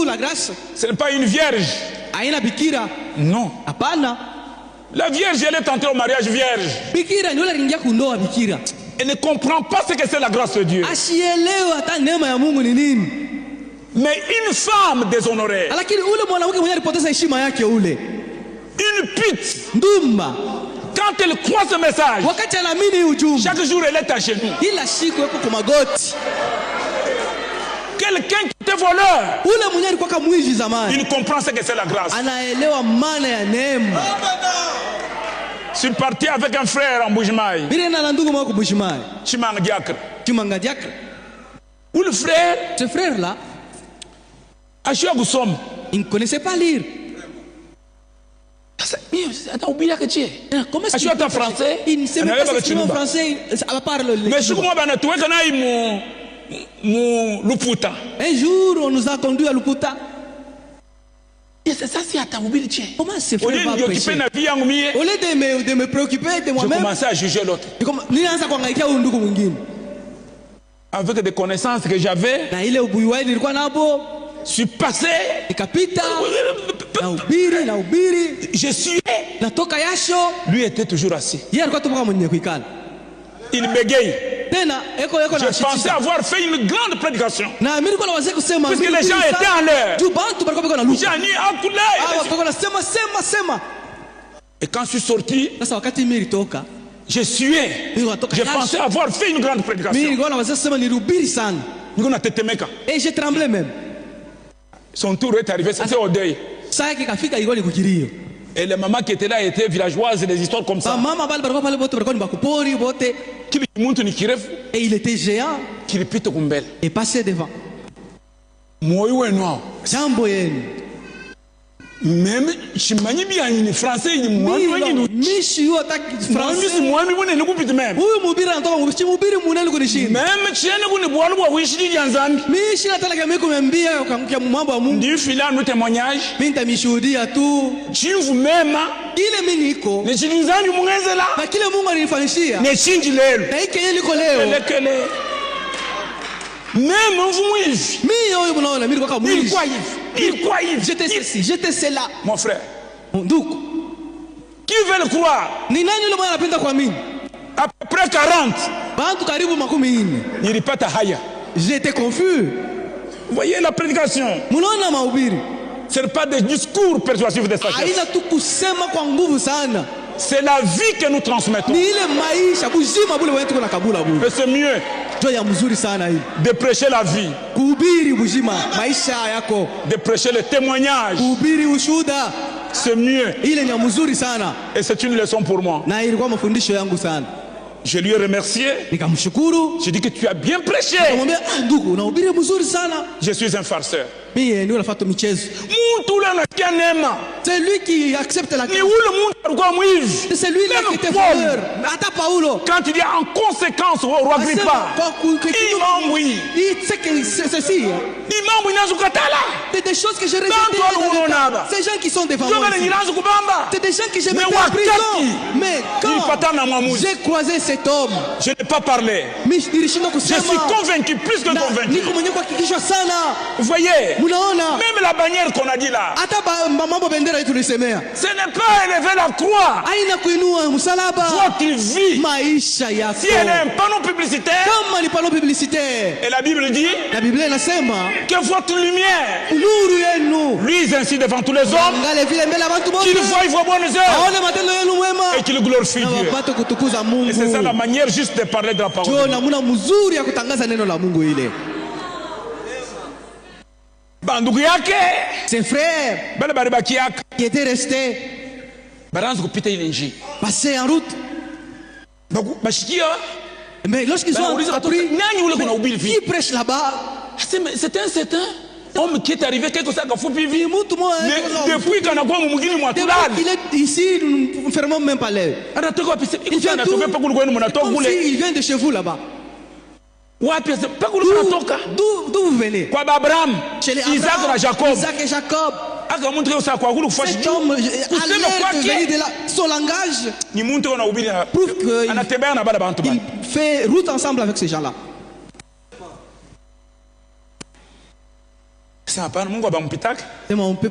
la grâce. Ce n'est pas une vierge. Haina bikira. Non. Hapana. La vierge, elle est entrée au mariage vierge. Bikira ni yule aliingia kundoa bikira. Elle ne comprend pas ce que c'est la grâce de Dieu. Asielewe hata neema ya Mungu ni nini. Mais une femme déshonorée. Lakini ule mwanamke mwenye alipoteza heshima yake ule. Une pute. Ndumba. Quand elle croit ce message, wakati anaamini ujumbe, chaque jour elle est à genoux. Ila siku yako kwa magoti. Quelqu'un qui était voleur, ule mwenye alikuwa kama mwizi zamani, il comprend ce que c'est la grâce. Anaelewa maana ya neema. Je suis parti avec un frère en Bujimaï. Birena na ndugu mwako Bujimaï. Chimanga Diakre. Chimanga Diakre. Où le frère, ce frère là, il ne connaissait pas lire. Comment est-ce que tu es français? Il ne sait même pas s'exprimer en français. À part le. Mais je comprends pas. Un jour, on nous a conduit à Luputa. Comment ce frère va prêcher? Au lieu de me préoccuper de moi-même, je commençais à juger l'autre. Avec des connaissances que j'avais, je suis passé. Je suis. Lui était toujours assis. Il bégaye. Je pensais avoir fait une grande prédication. Parce que les gens étaient en l'air. Et quand je suis sorti, je suais. Je pensais avoir fait une grande prédication. Et je tremblais même. Son tour est arrivé, c'était au deuil. Et les mamans qui étaient là étaient villageoises, des histoires comme ça. Et il était géant. Et passait devant. Même si je suis bien français, je suis j'étais ceci, j'étais cela. Mon frère, qui veut le croire? Après 40, il répète à Haya. J'étais confus. Vous voyez la prédication? Ce n'est pas des discours persuasifs de sagesse. C'est la vie que nous transmettons. Et c'est mieux de prêcher la vie, de prêcher le témoignage. C'est mieux. Et c'est une leçon pour moi. Je lui ai remercié. J'ai dit que tu as bien prêché. Je suis un farceur. C'est lui qui accepte la grâce. C'est lui qui était voleur. Quand il y a en conséquence au roi Agrippa, il sait que c'est ceci. C'est des choses que j'ai rejetées. Ces gens qui sont devant moi, c'est des gens que j'ai mis en prison. Mais quand j'ai croisé cet homme, je n'ai pas parlé. Je suis convaincu, plus que convaincu. Vous voyez, même la bannière qu'on a dit là, ce n'est pas élever la croix. Votre vie, si elle est un panneau publicitaire, et la Bible dit que votre lumière luise ainsi devant tous les hommes, qu'ils voient bonnes œuvres et qu'ils glorifient Dieu. Et c'est ça la manière juste de parler de la parole. Ses frères qui étaient restés passaient en route. Mais lorsqu'ils ont appris qui prêche là-bas, c'était un certain homme qui est arrivé quelque chose à Fupivi. Depuis qu'on a quoi il est ici, nous ne fermons même pas l'œil. Il vient de chez vous là-bas. D'où vous venez? Chez les Abraham, Isaac et Jacob. Cet homme a l'air de venir de là. Son langage prouve qu'il fait route ensemble avec ces gens-là. Sasa hapana, Mungu abampitaki. Sema on peut